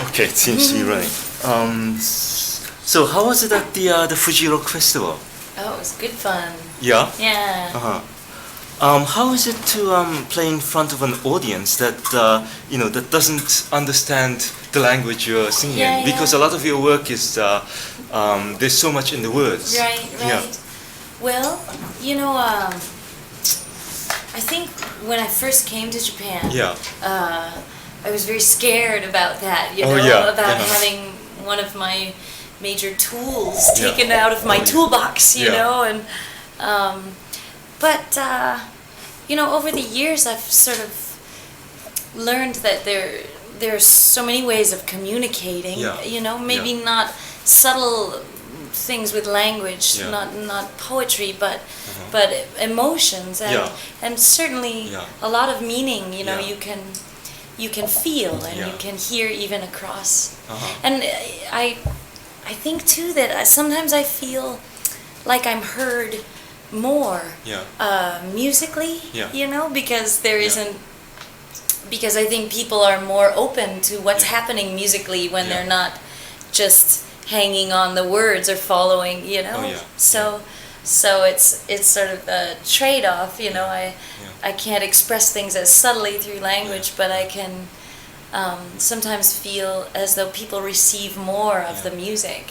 Okay, it seems to be running. So how was it at the Fuji Rock Festival? Oh, it was good fun. Yeah? Yeah. Uh-huh. How is it to play in front of an audience that that doesn't understand the language you're singing Yeah, in? Because a lot of your work is there's so much in the words. Right. Yeah. Well, I think when I first came to Japan, Yeah. I was very scared about that, Oh, yeah. about Yeah. having one of my major tools Yeah. taken out of my Oh, yeah. toolbox, Yeah. and but over the years I've sort of learned that there are so many ways of communicating. Yeah. Maybe Yeah. not subtle things with language, Yeah. not poetry, but emotions and certainly Yeah. a lot of meaning. Yeah. You can feel and Yeah. you can hear even across. Uh-huh. And I think too that sometimes I feel like I'm heard more musically. Yeah. Because there Yeah. isn't. Because I think people are more open to what's Yeah. happening musically when Yeah. they're not just hanging on the words or following. Oh, yeah. So it's sort of a trade-off. I can't express things as subtly through language, but I can sometimes feel as though people receive more of the music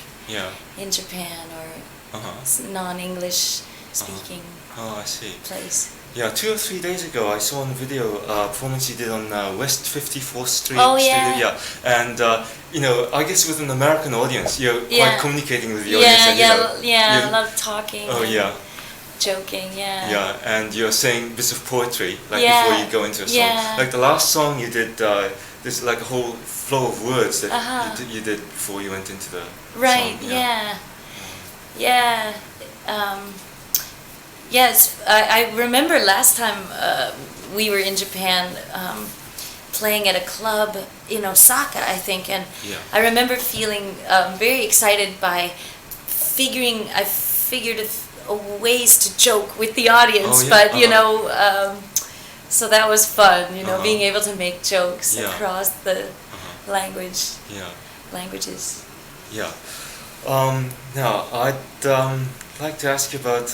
in Japan or non-English speaking Oh, I see. place. Yeah, 2 or 3 days ago, I saw on video performance you did on West 54th Street. Oh, yeah. Studio, yeah. And I guess with an American audience, you're Yeah. quite communicating with the audience. And, a lot of talking. Oh, and yeah. Joking, yeah. Yeah, and you're saying bits of poetry like Yeah. before you go into a song. Yeah. Like the last song you did, there's like a whole flow of words that you did before you went into the Right, song. yeah. Yes, I remember last time we were in Japan playing at a club in Osaka, I think, and I remember feeling very excited by I figured ways to joke with the audience, but so that was fun, being able to make jokes across the languages. Yeah. Now I'd like to ask you about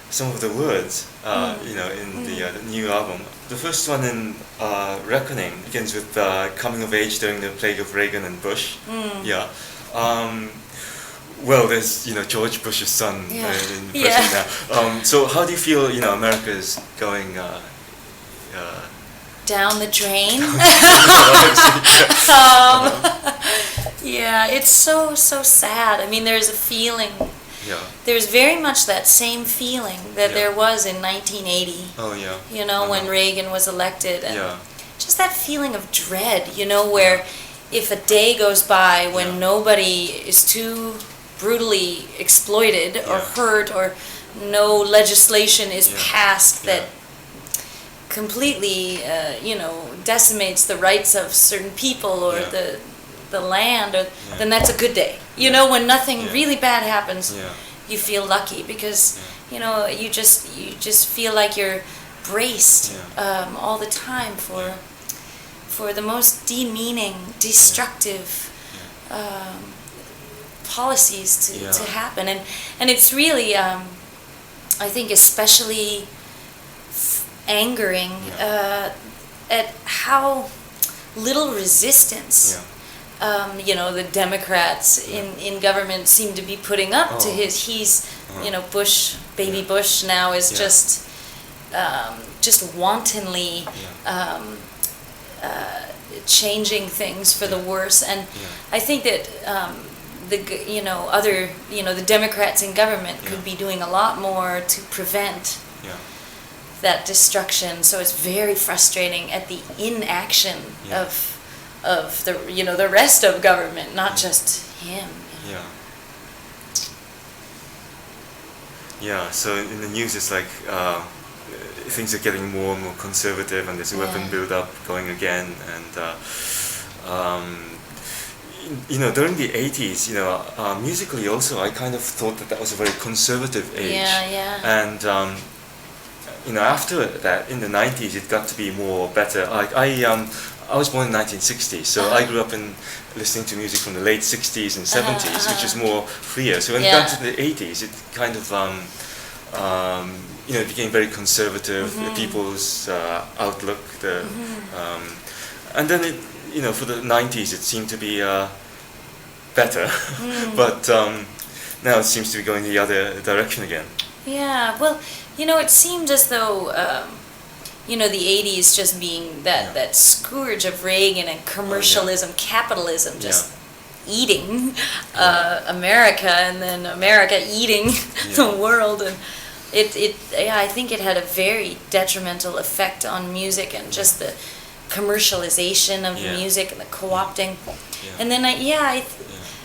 some of the words, in the new album. The first one in Reckoning begins with coming of age during the plague of Reagan and Bush. Yeah. Well, there's George Bush's son in prison now. So how do you feel America is going? Down the drain. Yeah, it's so sad. I mean, there's a feeling. Yeah. There's very much that same feeling that there was in 1980. Oh yeah. When Reagan was elected, and just that feeling of dread. Where if a day goes by when nobody is too brutally exploited or hurt, or no legislation is passed that completely, decimates the rights of certain people or the land, or then that's a good day. When nothing really bad happens, you feel lucky because you just feel like you're braced all the time for the most demeaning, destructive policies to happen, and it's really I think especially angering at how little resistance the Democrats in government seem to be putting up to he's Bush, baby Bush now is just wantonly changing things for the worse, and I think that the Democrats in government could be doing a lot more to prevent that destruction. So it's very frustrating at the inaction of the rest of government, not just him. Yeah. So in the news, it's like things are getting more and more conservative, and there's a weapon build-up going again, and during the 80s, musically also, I kind of thought that was a very conservative age. And after that, in the 90s, it got to be more better. Like I I was born in 1960, so I grew up in listening to music from the late 60s and 70s, which is more freer. So when it got to the 80s, it kind of it became very conservative. People's outlook, and then for the 90s, it seemed to be better, but now it seems to be going the other direction again. Yeah, well, it seemed as though, the 80s just being that scourge of Reagan and commercialism, capitalism, just eating America, and then America eating the world, and I think it had a very detrimental effect on music and just the commercialization of music and the co-opting. And then I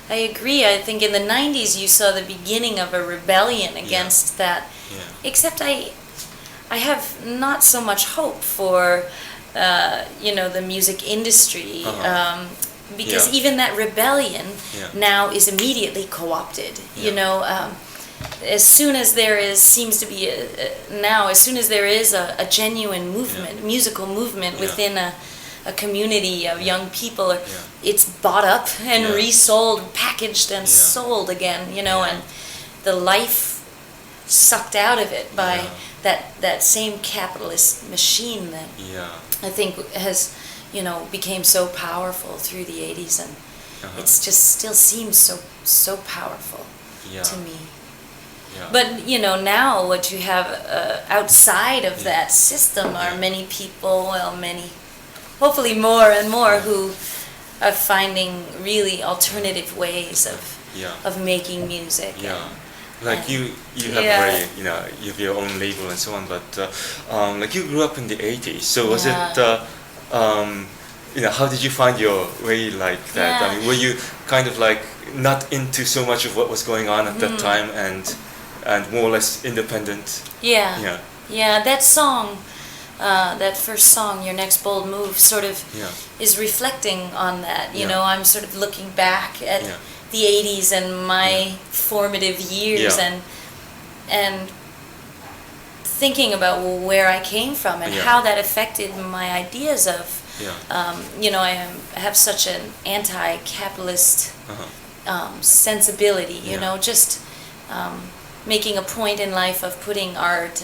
agree. I think in the 90s you saw the beginning of a rebellion against that. Except I have not so much hope for the music industry, because even that rebellion now is immediately co-opted. As soon as there is a genuine movement, musical movement within a community of young people, it's bought up and resold, packaged and sold again, and the life sucked out of it by that same capitalist machine that I think has became so powerful through the 80s, and it's just still seems so powerful to me. But now what you have outside of that system are many people, hopefully more and more, who are finding really alternative ways of making music. Like you have you have your own label and so on, but like you grew up in the 80s, so was it how did you find your way like that? I mean, were you kind of like not into so much of what was going on at that time, and more or less independent? That song, that first song, Your Next Bold Move, sort of is reflecting on that. I'm sort of looking back at the 80s and my formative years, and thinking about where I came from and how that affected my ideas of I have such an anti-capitalist sensibility, just making a point in life of putting art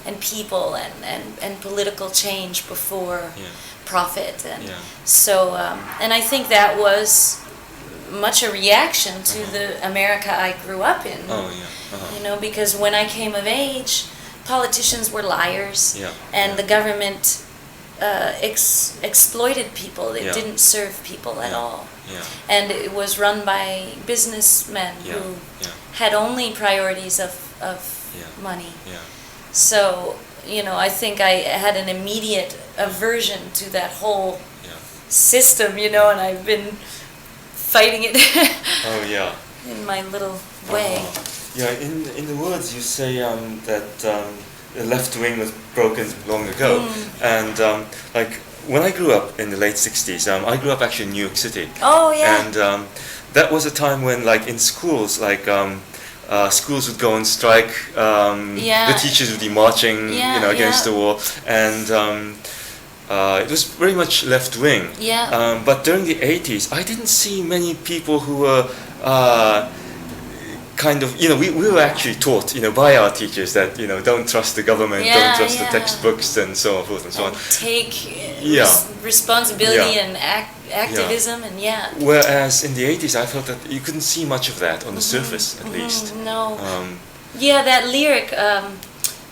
and people and political change before profit, and so and I think that was much a reaction to the America I grew up in. Because when I came of age, politicians were liars, and the government exploited people. It didn't serve people at all. And it was run by businessmen who had only priorities of money. So, I think I had an immediate aversion to that whole system, and I've been fighting it in my little way. In the words you say that the left wing was broken long ago, and like when I grew up in the late 60s, I grew up actually in New York City. And that was a time when, like, in schools, like schools would go on strike, the teachers would be marching against the war, and it was very much left wing. But during the 80s, I didn't see many people who were kind of, we were actually taught, by our teachers that, don't trust the government, don't trust the textbooks, and so forth and so on. Take responsibility and activism, and Whereas in the 80s, I felt that you couldn't see much of that on the surface, at least. No. That lyric,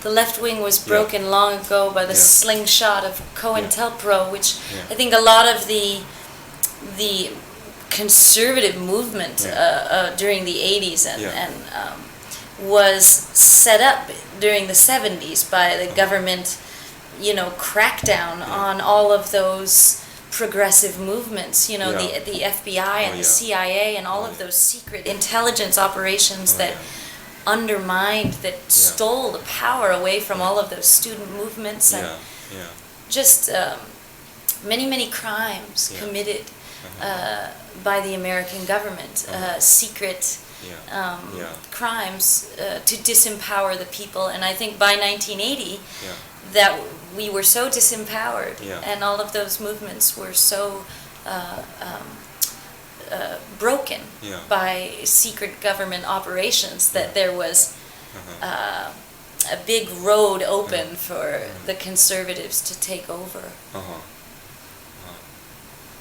the left wing was broken long ago by the slingshot of COINTELPRO, which I think a lot of the conservative movement during the 80s and was set up during the 70s by the government, crackdown on all of those progressive movements, the FBI and the CIA and all of those secret intelligence operations that undermined, that stole the power away from all of those student movements, and just many crimes committed by the American government, secret crimes to disempower the people. And I think by 1980 that we were so disempowered, Yeah. and all of those movements were so broken Yeah. by secret government operations that there was a big road open for the conservatives to take over.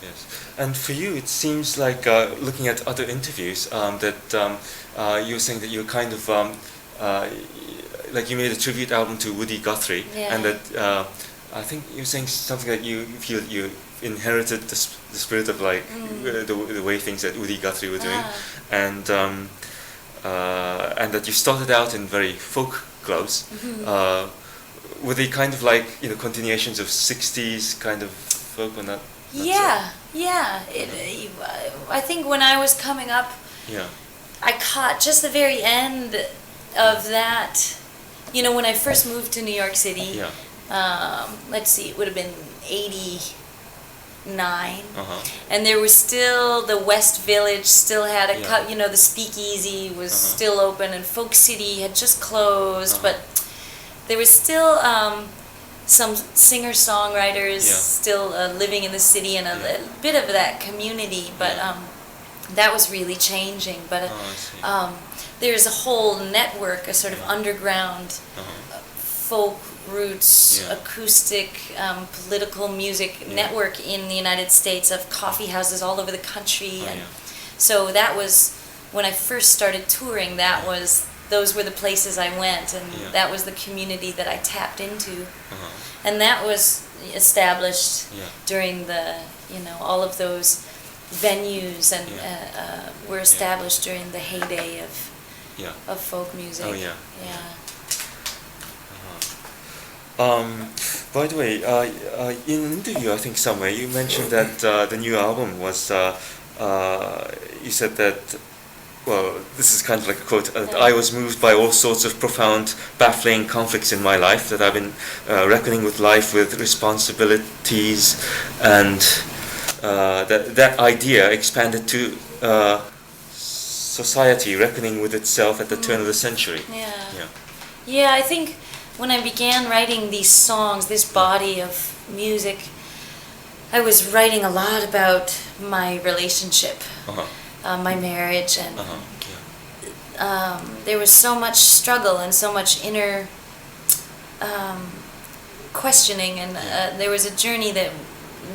Yes, and for you, it seems like looking at other interviews that you're saying that you're kind of like you made a tribute album to Woody Guthrie, Yeah. and that I think you're saying something that you feel you inherited the spirit of like the way things that Woody Guthrie were doing, and that you started out in very folk clubs. Were they kind of like continuations of 60s kind of folk or not? Yeah. I think when I was coming up, I caught just the very end of that. When I first moved to New York City, let's see, it would have been 89, and there was still the West Village still had the Speakeasy was still open, and Folk City had just closed, but there was still some singer-songwriters still living in the city, and a bit of that community, but that was really changing. But there's a whole network, a sort of underground folk roots, acoustic, political music network in the United States of coffee houses all over the country. And so that was, when I first started touring, those were the places I went, and that was the community that I tapped into. And that was established during the, all of those venues, and were established during the heyday of folk music. By the way, in an interview, I think somewhere you mentioned that the new album was. You said that. Well, this is kind of like a quote. I was moved by all sorts of profound, baffling conflicts in my life. That I've been reckoning with life with responsibilities, and that idea expanded to society reckoning with itself at the turn of the century. Yeah, I think when I began writing these songs, this body of music, I was writing a lot about my relationship, my marriage, and there was so much struggle and so much inner questioning, and there was a journey that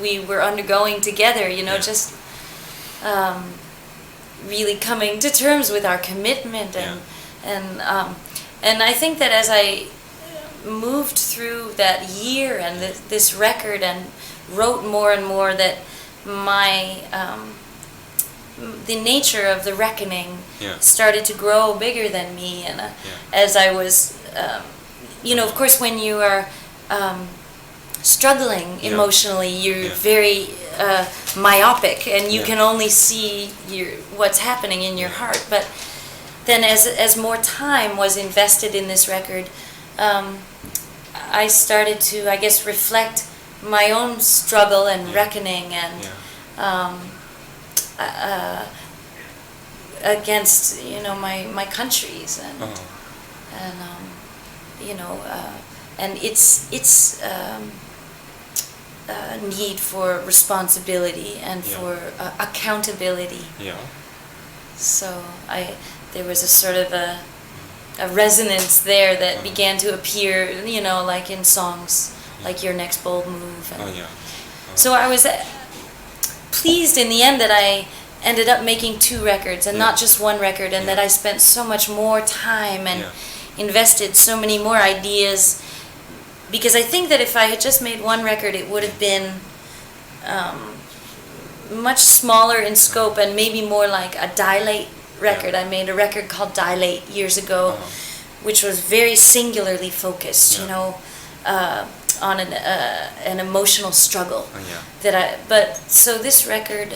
we were undergoing together, just really coming to terms with our commitment, and I think that as I moved through that year and this record and wrote more and more, that the nature of the reckoning started to grow bigger than me, and as I was, of course, when you are struggling emotionally, you're very myopic, and you can only see what's happening in your heart. But then as more time was invested in this record, I started to, I guess, reflect my own struggle and reckoning, and against my countries, and its need for responsibility and for accountability. So there was a sort of a resonance there that began to appear, like in songs like Your Next Bold Move. So I was pleased in the end that I ended up making 2 records and not just 1 record, and that I spent so much more time and invested so many more ideas, because I think that if I had just made 1 record, it would have been much smaller in scope and maybe more like a Dilate record. I made a record called Dilate years ago, which was very singularly focused, on an emotional struggle. So this record,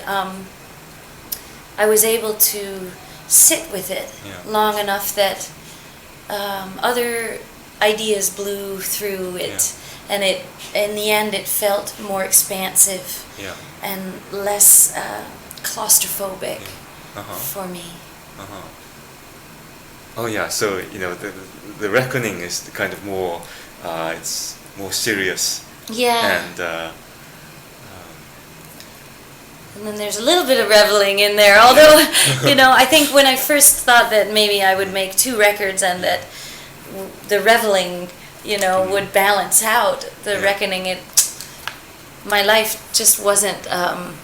I was able to sit with it long enough that other ideas blew through it, and in the end it felt more expansive and less claustrophobic for me. So the reckoning is kind of more more serious. Yeah. And And then there's a little bit of reveling in there, although, I think when I first thought that maybe I would make 2 records and that the reveling, would balance out the reckoning, my life just wasn't, oh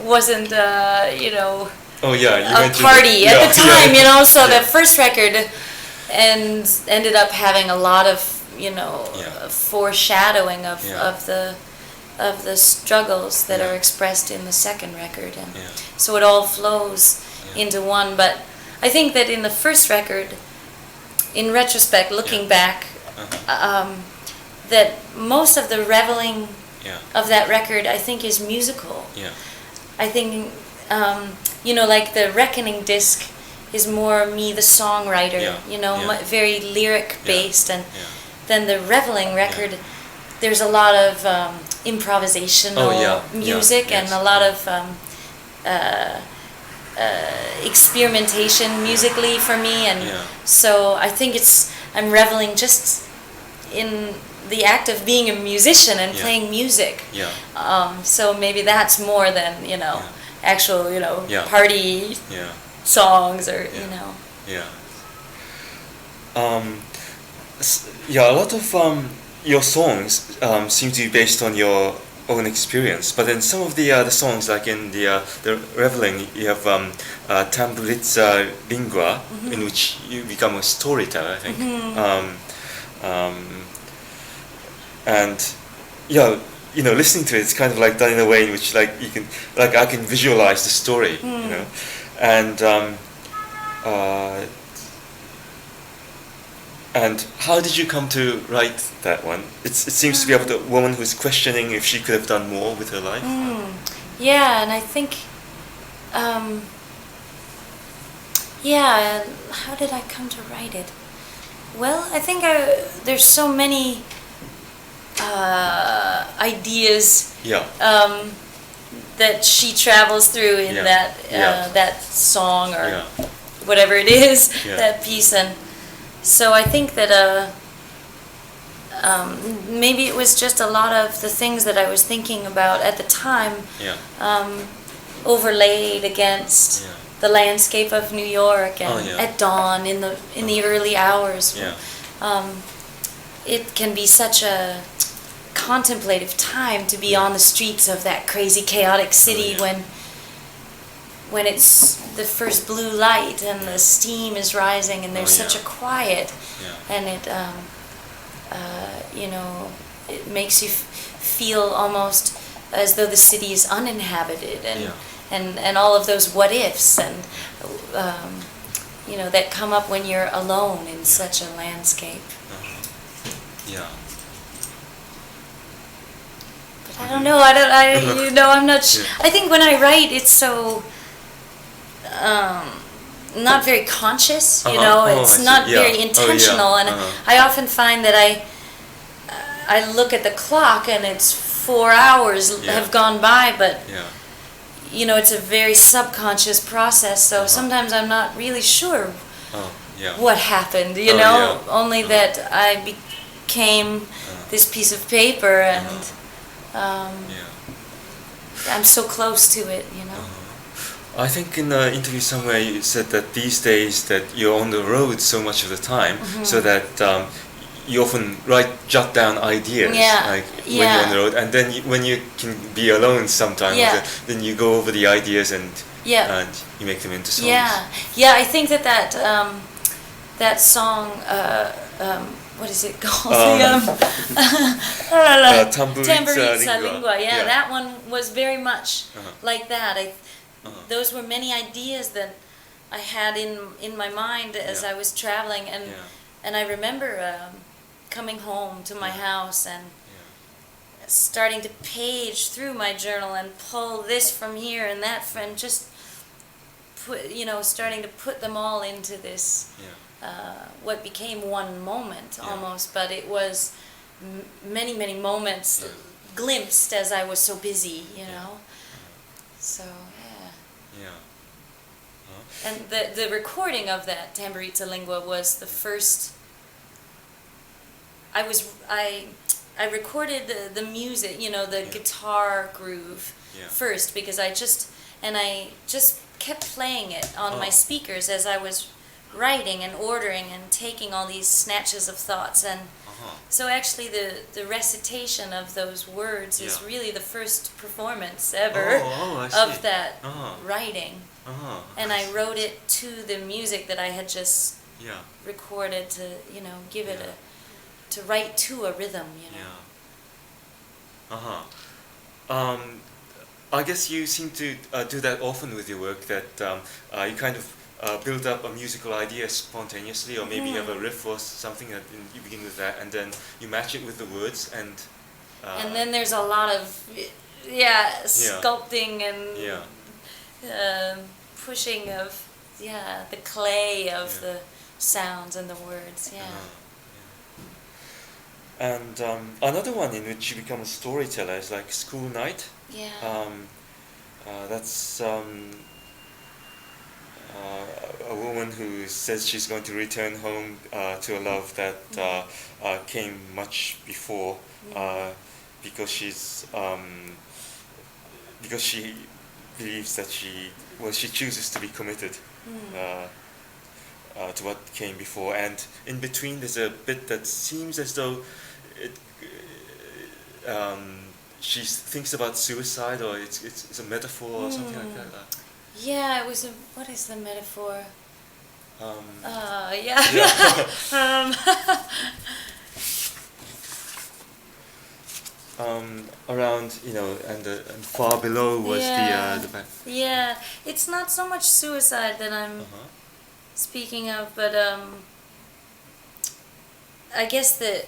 yeah, you a went party at the time, so Yeah. the first record ended up having a lot of, foreshadowing of the struggles that are expressed in the second record, and so it all flows into one. But I think that in the first record, in retrospect, looking back, that most of the reveling of that record, I think, is musical. I think, like the Reckoning disc is more me, the songwriter, very lyric based, and then the Revelling record, there's a lot of improvisational music and a lot of experimentation musically for me, and so I think I'm reveling just in the act of being a musician and playing music. So maybe that's more than actual party songs or a lot of your songs seem to be based on your own experience, but then some of the songs, like in the Revelling, you have Tamburizza Lingua, in which you become a storyteller, I think. And listening to it, it's kind of like done in a way in which I can visualize the story, and how did you come to write that one? It seems to be about a woman who's questioning if she could have done more with her life. Yeah, and I think, how did I come to write it? Well, I think there's so many ideas that she travels through in that song or whatever it is, that piece, and so I think that maybe it was just a lot of the things that I was thinking about at the time, overlaid against the landscape of New York and at dawn in the early hours. It can be such a contemplative time to be on the streets of that crazy, chaotic city when it's the first blue light and the steam is rising and there's such a quiet, and it it makes you feel almost as though the city is uninhabited, and all of those what ifs and that come up when you're alone in such a landscape. But I don't know. I'm not. I think when I write, it's so not very conscious. It's not very intentional, and I often find that I look at the clock and it's 4 hours have gone by, but it's a very subconscious process. So sometimes I'm not really sure what happened. Only that I became this piece of paper, and I'm so close to it. I think in an interview somewhere you said that these days that you're on the road so much of the time, so that you often jot down ideas, when you're on the road, and then when you can be alone sometimes, then you go over the ideas and you make them into songs. I think that song, what is it called? Tamburizza Lingua. That one was very much like that. Those were many ideas that I had in my mind as I was traveling, and I remember coming home to my house and starting to page through my journal and pull this from here and that from, just starting to put them all into this what became one moment almost, but it was many moments glimpsed as I was so busy, so and the recording of that Tamburizza Lingua was the first. I I recorded the music, the guitar groove first, because I just kept playing it on my speakers as I was writing and ordering and taking all these snatches of thoughts. And so actually the recitation of those words is really the first performance ever of that writing. And I wrote it to the music that I had just recorded to, give it to write to a rhythm, I guess you seem to do that often with your work, that you kind of build up a musical idea spontaneously, or maybe you have a riff or something that you begin with that, and then you match it with the words, and then there's a lot of sculpting and pushing of the clay of the sounds and the words. And another one in which you become a storyteller is like School Night. That's a woman who says she's going to return home to a love that came much before, because she believes that she chooses to be committed to what came before, and in between there's a bit that seems as though she thinks about suicide, or it's a metaphor or something like that. It was what is the metaphor? Around, and far below was the back. It's not so much suicide that I'm speaking of, but I guess the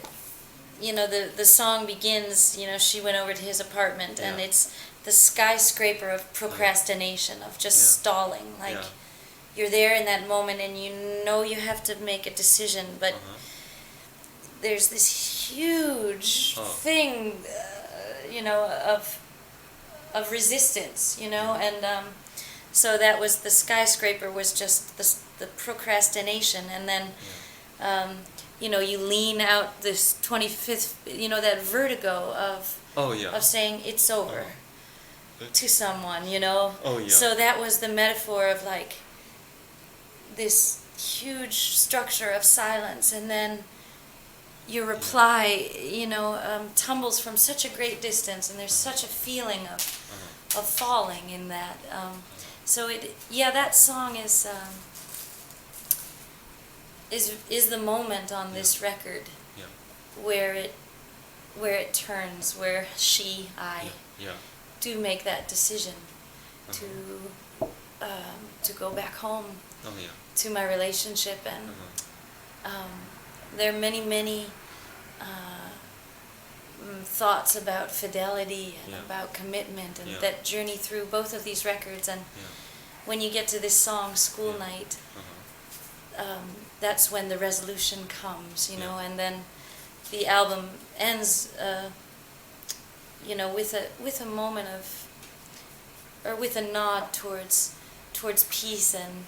song begins, she went over to his apartment, and it's the skyscraper of procrastination, of just stalling. Like, you're there in that moment and you have to make a decision, but there's this huge thing, of resistance, and so that was the skyscraper was just the procrastination, and then you lean out this 25th, that vertigo of saying it's over to someone, So that was the metaphor of like this huge structure of silence, and then your reply, tumbles from such a great distance, and there's such a feeling of falling in that. So that song is the moment on this record where it turns, where I do make that decision to go back home to my relationship, and there are many thoughts about fidelity and about commitment, and that journey through both of these records. And when you get to this song, School Night, that's when the resolution comes, and then the album ends, with a moment of, or with a nod towards peace and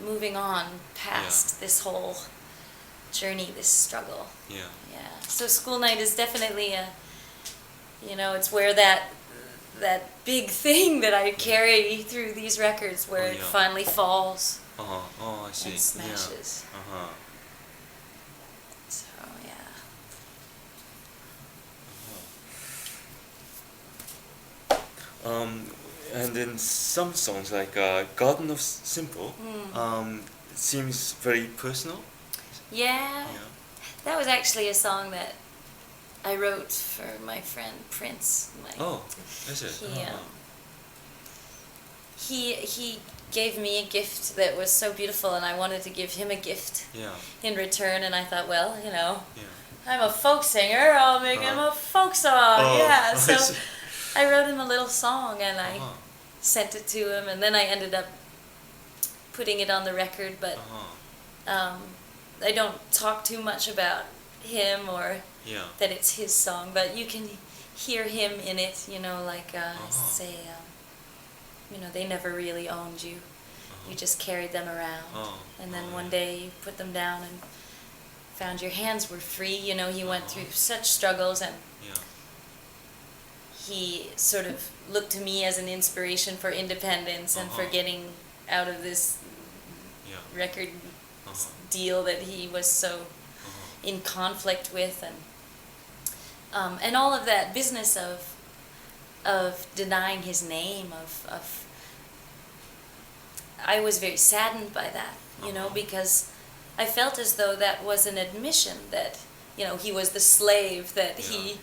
moving on past this whole journey, this struggle. So School Night is definitely it's where that big thing that I carry through these records, where it finally falls. I see. And smashes. So and in some songs, like Garden of Simple, it seems very personal. That was actually a song that I wrote for my friend Prince. Is it? He gave me a gift that was so beautiful, and I wanted to give him a gift in return, and I thought, well, I'm a folk singer, I'll make him a folk song. So I wrote him a little song, and I sent it to him, and then I ended up putting it on the record, but I don't talk too much about him or that it's his song, but you can hear him in it, say, they never really owned you. You just carried them around, and then one day you put them down and found your hands were free. You know, he went through such struggles, and he sort of looked to me as an inspiration for independence and for getting out of this record deal that he was so in conflict with, and all of that business of denying his name, of I was very saddened by that, you know, because I felt as though that was an admission that, you know, he was the slave that he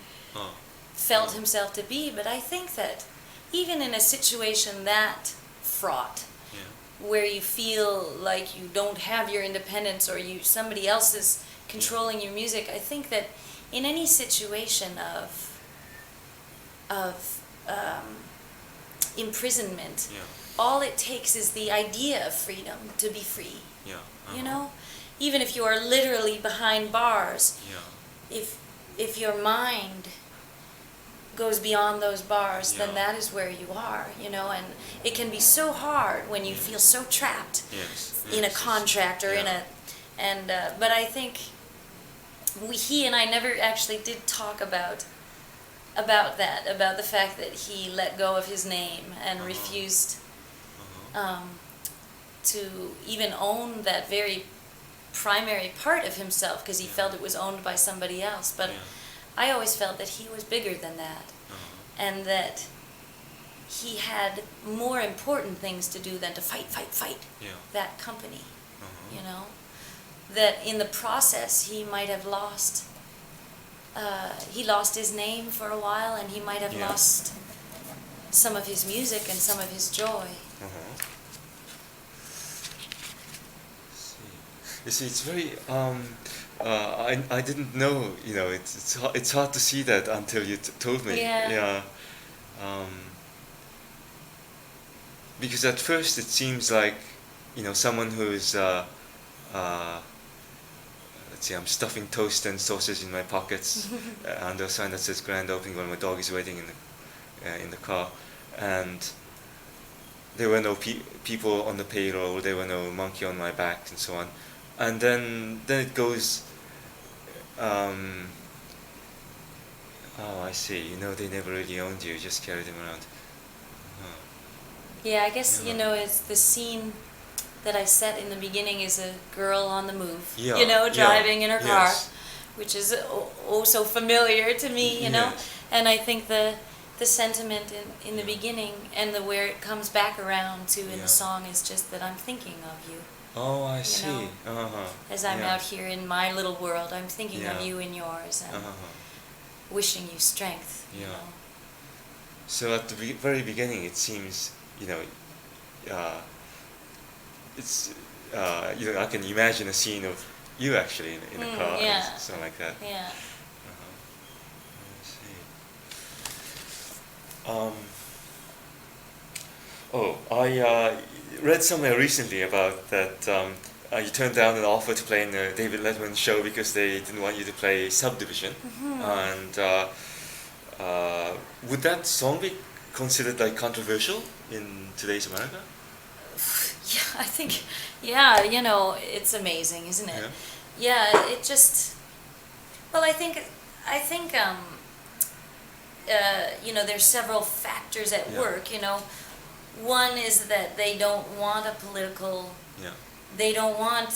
felt himself to be. But I think that even in a situation that fraught, where you feel like you don't have your independence, or somebody else is controlling your music, I think that in any situation of imprisonment, all it takes is the idea of freedom to be free. You know, even if you are literally behind bars, if your mind goes beyond those bars, then that is where you are, you know. And it can be so hard when you feel so trapped in a contract or in a, and but I think he and I never actually did talk about that, about the fact that he let go of his name and refused to even own that very primary part of himself, because he felt it was owned by somebody else. But I always felt that he was bigger than that, and that he had more important things to do than to fight that company, you know. That in the process he might have lost, he lost his name for a while, and he might have lost some of his music and some of his joy. You see, it's very. I didn't know. You know, it's hard to see that until you told me. Because at first it seems like, you know, someone who's. Let's see, I'm stuffing toast and sausage in my pockets under a sign that says "Grand Opening" while my dog is waiting in the car, and there were no people on the payroll. There were no monkey on my back, and so on. And then it goes. Oh, I see. You know, they never really owned you. You just carried them around. Yeah, I guess you know, it's the scene that I set in the beginning is a girl on the move. You know, driving in her car, which is oh so familiar to me. You know, and I think the sentiment in the beginning and where it comes back around to in the song is just that I'm thinking of you. Oh, I see. As I'm out here in my little world, I'm thinking of you in yours, and wishing you strength. You know. So at the very beginning, it seems, you know, it's you know, I can imagine a scene of you actually in a car, or something like that. Yeah. I read somewhere recently about that you turned down an offer to play in the David Letterman show because they didn't want you to play Subdivision. And would that song be considered like controversial in today's America? Yeah, I think, you know, it's amazing, isn't it? It just, well, I think you know, there's several factors at work, you know. One is that they don't want a political, they want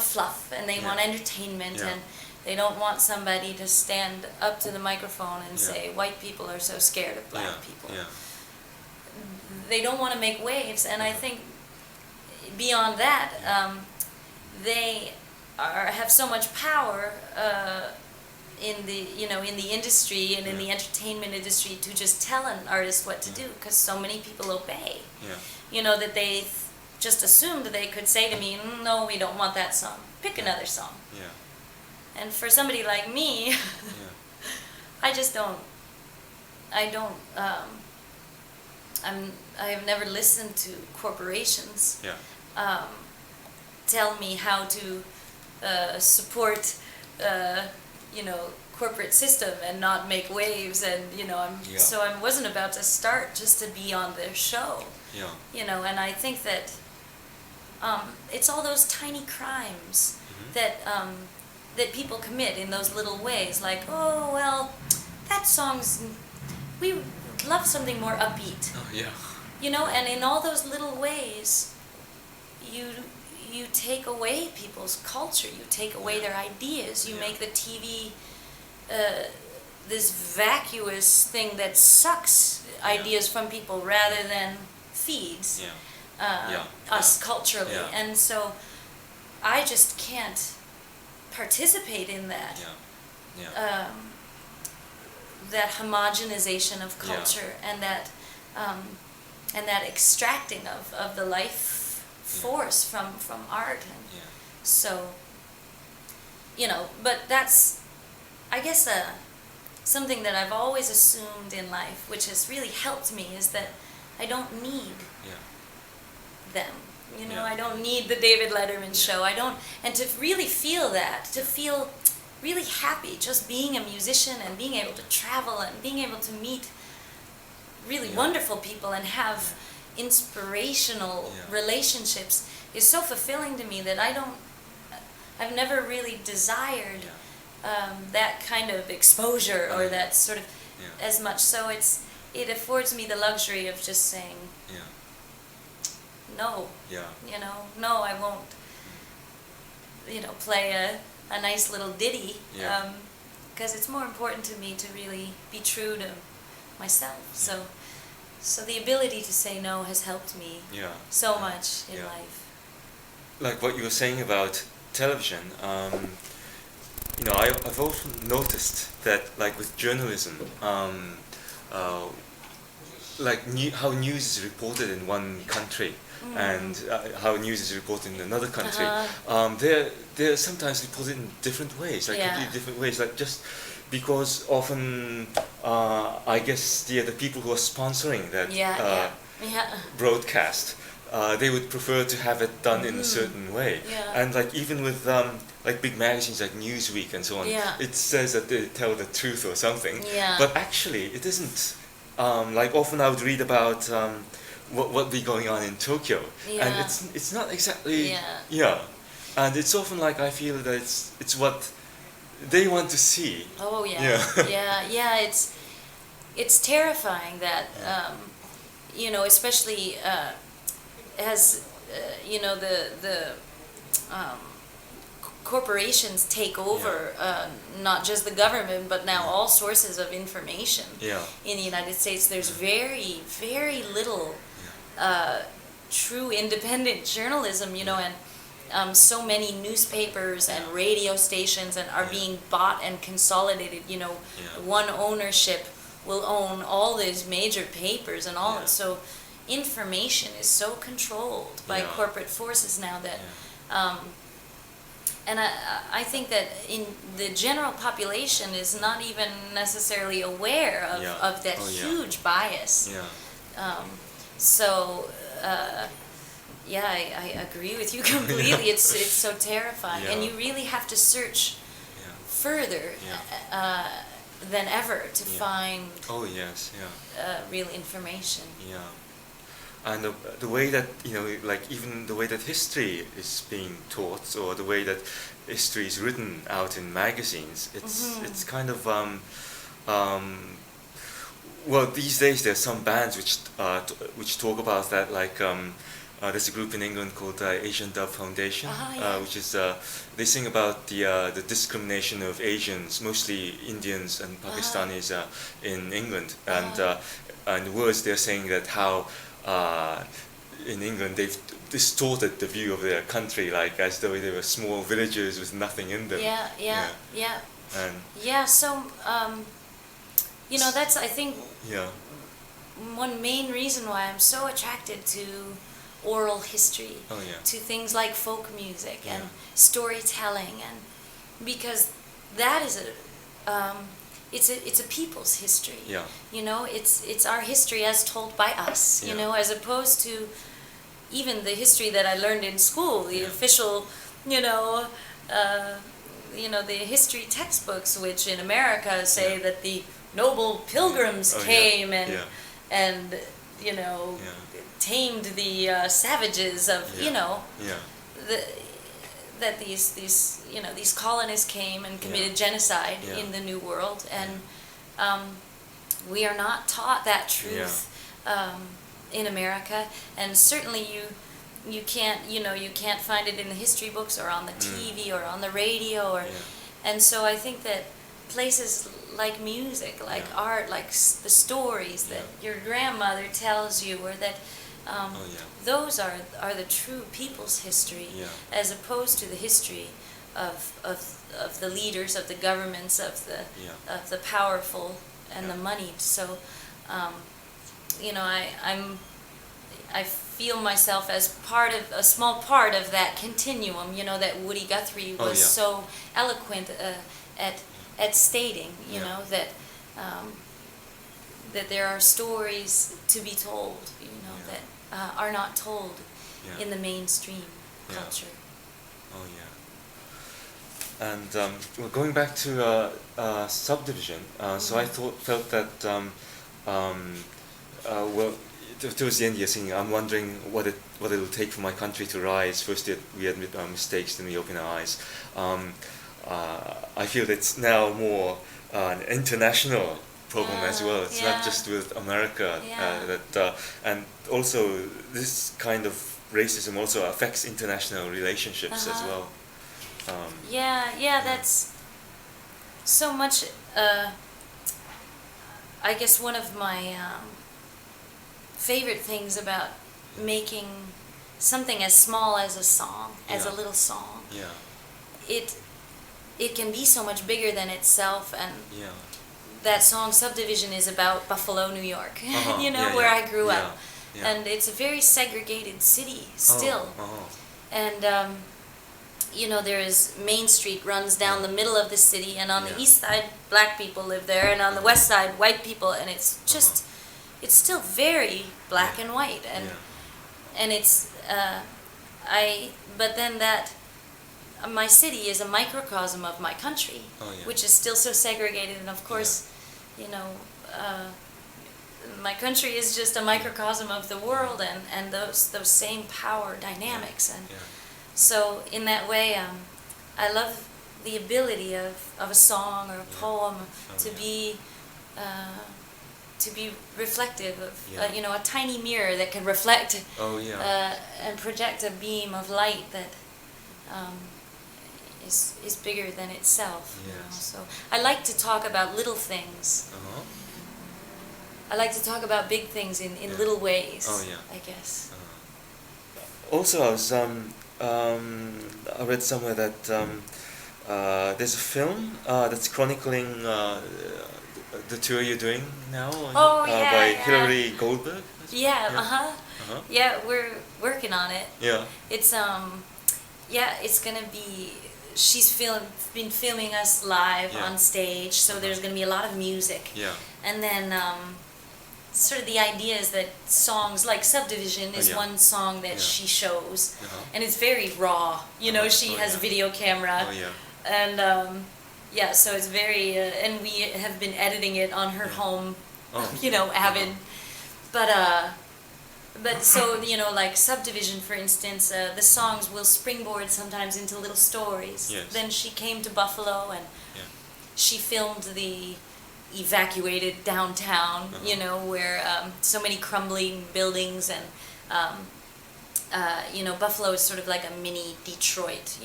fluff, and they want entertainment, and they don't want somebody to stand up to the microphone and say, white people are so scared of black people. They don't want to make waves, and I think beyond that, they have so much power in the industry and in the entertainment industry to just tell an artist what to do, because so many people obey. You know, that they just assumed that they could say to me, no, we don't want that song, pick another song. And for somebody like me, I have never listened to corporations tell me how to support you know, corporate system and not make waves, and you know, so I wasn't about to start just to be on their show. You know, and I think that it's all those tiny crimes that that people commit in those little ways, like, oh well, that song's, we love something more upbeat. Oh yeah. You know, and in all those little ways, you take away people's culture, you take away their ideas, you make the TV this vacuous thing that sucks ideas from people rather than feeds us culturally. And so I just can't participate in that. That homogenization of culture and that extracting of the life force from art. And so, you know, but that's, I guess, something that I've always assumed in life, which has really helped me, is that I don't need them. You know, I don't need the David Letterman show. I don't, and to really feel that, to feel really happy just being a musician and being able to travel and being able to meet really wonderful people and have inspirational relationships is so fulfilling to me that I've never really desired that kind of exposure or that sort of as much. So it affords me the luxury of just saying no. You know, no, I won't. You know, play a nice little ditty because it's more important to me to really be true to myself. So the ability to say no has helped me so much in life. Like what you were saying about television, you know, I've often noticed that, like with journalism, like how news is reported in one country and how news is reported in another country, they're sometimes reported in different ways, like completely different ways, like just because often I guess the people who are sponsoring that broadcast, they would prefer to have it done in a certain way. And like even with like big magazines like Newsweek and so on, it says that they tell the truth or something, but actually it isn't. Like often I would read about what would be going on in Tokyo, and it's not exactly and it's often like I feel that it's what they want to see. It's terrifying that you know, especially as you know, the corporations take over not just the government but now all sources of information in the United States. There's very, very little true independent journalism, you know, and so many newspapers and radio stations are being bought and consolidated. You know, one ownership will own all these major that and all. So information is so controlled by corporate forces now that and I think that in the general population is not even necessarily aware of that huge bias. So I agree with you completely. It's so terrifying, and you really have to search further than ever to find real information. And the way that, you know, like even the way that history is being taught, or the way that history is written out in magazines, it's kind of well, these days there's some bands which talk about that, like there's a group in England called Asian Dub Foundation, which is they sing about the discrimination of Asians, mostly Indians and Pakistanis, in England, and the words they're saying that how in England they've distorted the view of their country, like as though they were small villages with nothing in them. So you know, that's, I think, one main reason why I'm so attracted to oral history, to things like folk music and storytelling, and because that is it's a people's history. You know, it's our history as told by us. You know, as opposed to even the history that I learned in school, the official, the history textbooks, which in America say that the noble pilgrims came and tamed the savages of that these colonists came and committed genocide in the New World, and we are not taught that truth in America, and certainly you can't find it in the history books or on the TV or on the radio, and so I think that places like music, like art, like the stories that your grandmother tells you, or that those are the true people's history, as opposed to the history of the leaders, of the governments, of the powerful and the moneyed. So, I feel myself as a small part of that continuum. That Woody Guthrie was so eloquent at stating. That that there are stories to be told. That are not told in the mainstream culture. Oh yeah. And well, going back to subdivision, so I felt that well, towards the end you're saying, I'm wondering what it'll take for my country to rise. First we admit our mistakes, then we open our eyes. I feel it's now more an international problem as well. It's not just with America. And also this kind of racism also affects international relationships as well. That's so much. I guess one of my favorite things about making something as small as a song, as a little song, it can be so much bigger than itself, and that song Subdivision is about Buffalo, New York, where I grew up. And it's a very segregated city still. And, there is Main Street runs down the middle of the city, and on the east side, black people live there, and on the west side, white people, and it's just, it's still very black and white. And it's, but then my city is a microcosm of my country, which is still so segregated, and of course, my country is just a microcosm of the world, and those same power dynamics, and so in that way, I love the ability of a song or a poem to be reflective of a tiny mirror that can reflect and project a beam of light that is bigger than itself. So I like to talk about little things. I like to talk about big things in little ways. I guess. Also, I read somewhere that there's a film that's chronicling the tour you're doing now by Hillary Goldberg. Yeah, we're working on it. It's it's gonna be. She's been filming us live on stage, so there's gonna be a lot of music. And then sort of the idea is that songs like Subdivision is one song that she shows, and it's very raw. She has a video camera, and so it's very, and we have been editing it on her home, Avid, but so, like Subdivision, for instance, the songs will springboard sometimes into little stories. Then she came to Buffalo, and she filmed the evacuated downtown, where so many crumbling buildings, and Buffalo is sort of like a mini Detroit.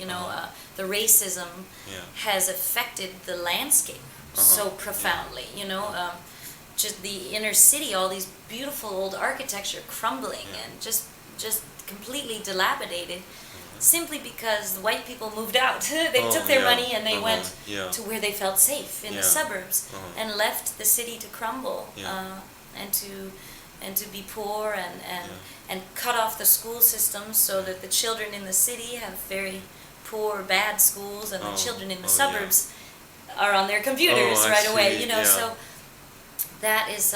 The racism has affected the landscape so profoundly. Just the inner city, all these beautiful old architecture crumbling and just completely dilapidated, simply because the white people moved out. They took their money and they went to where they felt safe in the suburbs, and left the city to crumble, and to be poor, and cut off the school system, so that the children in the city have very poor, bad schools, and the children in the suburbs are on their computers right away. So that is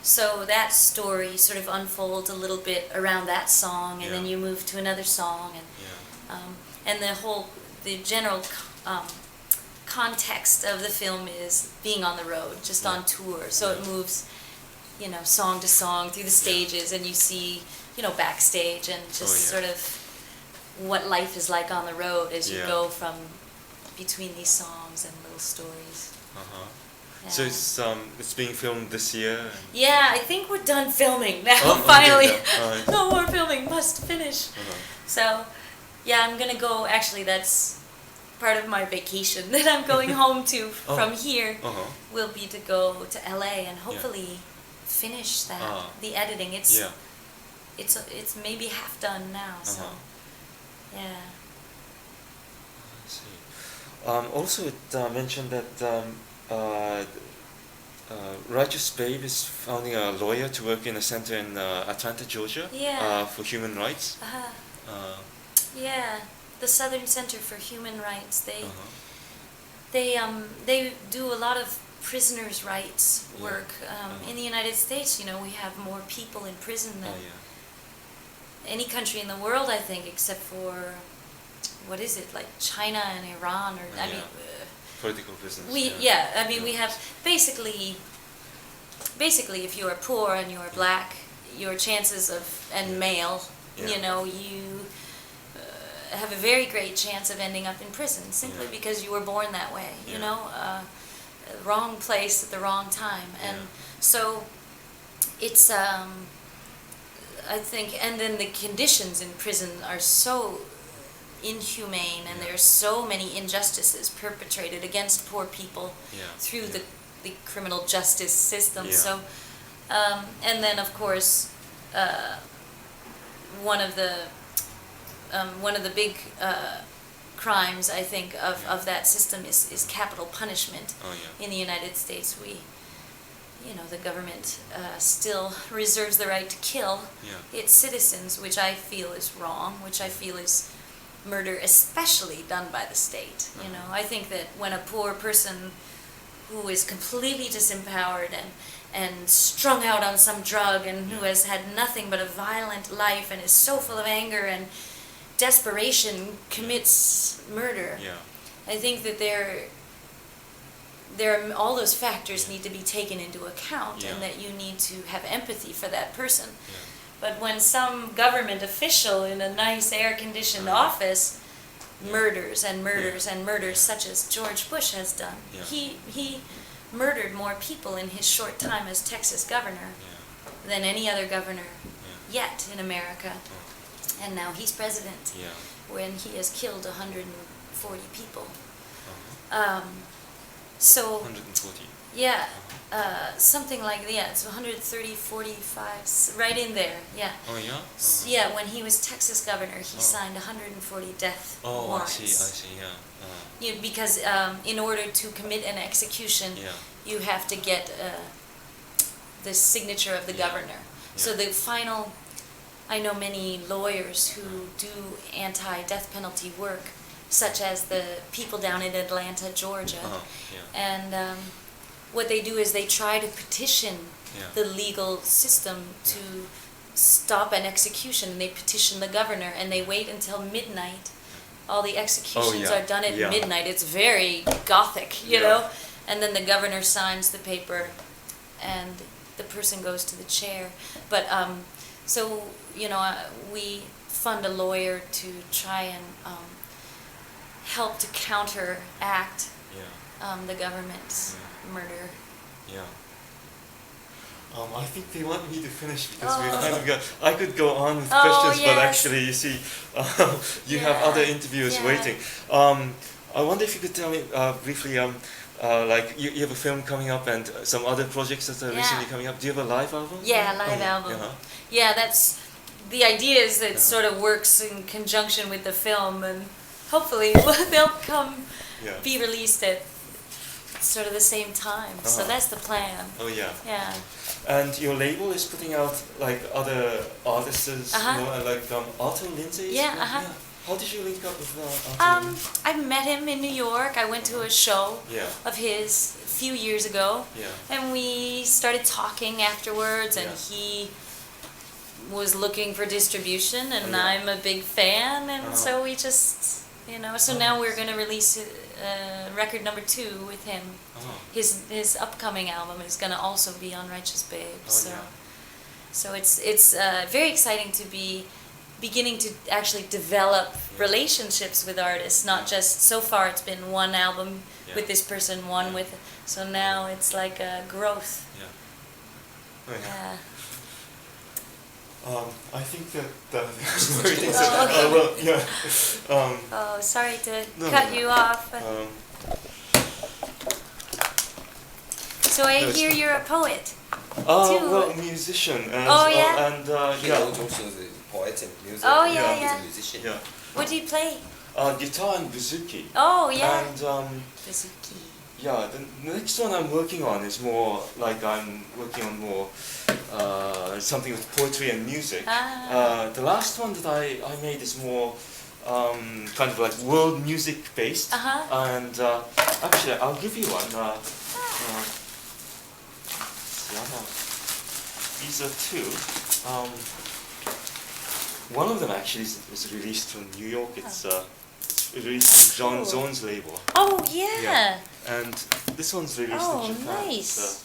so that story sort of unfolds a little bit around that song, and then you move to another song, and the general context of the film is being on the road, just on tour. So it moves, song to song through the stages, and you see, backstage, and just sort of what life is like on the road as you Yeah. go from between these songs and little stories. Yeah. So it's being filmed this year. Yeah, I think we're done filming now. Oh, Finally, okay, yeah. no more filming. Must finish. So, yeah, I'm gonna go. Actually, that's part of my vacation that I'm going home to from here. Will be to go to LA and hopefully finish that the editing. It's maybe half done now. So, yeah. I see. Also, it mentioned that Righteous Babe is founding a lawyer to work in a center in Atlanta, Georgia, for human rights. Yeah, the Southern Center for Human Rights. They do a lot of prisoners' rights work. In the United States, we have more people in prison than any country in the world, I think, except for, what is it, like China and Iran, or I mean, political prisoners. We have basically, if you are poor and you are black, your chances of, and male, you have a very great chance of ending up in prison simply because you were born that way. Wrong place at the wrong time, and so it's I think, and then the conditions in prison are so inhumane, and there are so many injustices perpetrated against poor people through the criminal justice system. So, and then of course, one of the big crimes, I think, of that system is capital punishment. In the United States, the government still reserves the right to kill its citizens, which I feel is wrong, which I feel is murder, especially done by the state. I think that when a poor person who is completely disempowered and strung out on some drug and who has had nothing but a violent life and is so full of anger and desperation commits murder, I think that there are all those factors need to be taken into account, and that you need to have empathy for that person. But when some government official in a nice air-conditioned office murders and murders and murders, such as George Bush has done, he murdered more people in his short time as Texas governor than any other governor yet in America. And now he's president when he has killed 140 people. So 140. Something like it's 130, 45, right in there. When he was Texas governor, he signed 140 death warrants. I see. Because in order to commit an execution, you have to get the signature of the governor. So the final, I know many lawyers who do anti-death penalty work, such as the people down in Atlanta, Georgia, and what they do is they try to petition the legal system to stop an execution. They petition the governor, and they wait until midnight. All the executions are done at midnight. It's very gothic, you know. And then the governor signs the paper, and the person goes to the chair. But so we fund a lawyer to try and help to counteract the government's murder. I think they want me to finish because we kind of got. I could go on with questions, but actually, you see, you have other interviewers waiting. I wonder if you could tell me briefly, like you have a film coming up and some other projects that are recently coming up. Do you have a live album? Live album. Yeah, that's the idea. Is that it sort of works in conjunction with the film, and hopefully they'll come be released at sort of the same time. So that's the plan. Yeah. And your label is putting out like other artists, like Otto Lindsay. How did you link up with Otto? I met him in New York. I went to a show of his a few years ago, and we started talking afterwards. And he was looking for distribution, and I'm a big fan, and so we just. So now we're going to release record number 2 with him. His upcoming album is going to also be on Righteous Babe. So it's very exciting to be beginning to actually develop relationships with artists, not just, so far it's been one album with this person, one with, so now it's like a growth. Yeah. Yeah. I think that everything's well, yeah. Oh, sorry to No, cut no. you off. So I No, it's hear fine. you're a poet. Well, musician. And, Oh, yeah? And He yeah. also is a poet and music. Oh, yeah, He's yeah. a musician. Yeah. What do you play? Guitar and bouzouki. Oh, yeah. And Bouzouki. yeah, the next one I'm working on is more like I'm working on more something with poetry and music. The last one that I made is more kind of like world music based. And actually, I'll give you one. Yeah, these are two. One of them actually is released from New York. It's released on John Zone's label. Oh, yeah. And this one's released Oh, in Japan. nice.